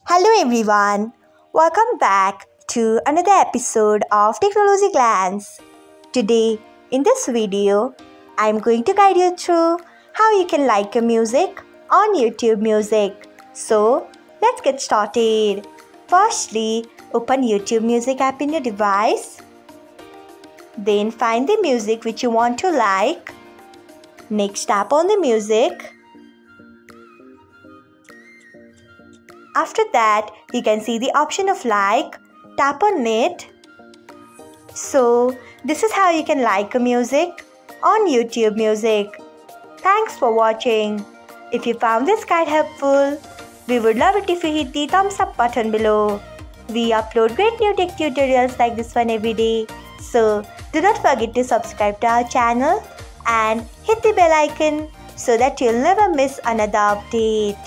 Hello everyone, welcome back to another episode of Technologyglance. Today in this video, I am going to guide you through how you can like a music on YouTube Music. So let's get started. Firstly, open YouTube Music app in your device. Then find the music which you want to like. Next, tap on the music. After that, you can see the option of like. Tap on it. So, this is how you can like a music on YouTube Music. Thanks for watching. If you found this guide helpful, we would love it if you hit the thumbs up button below. We upload great new tech tutorials like this one every day. So, do not forget to subscribe to our channel and hit the bell icon so that you'll never miss another update.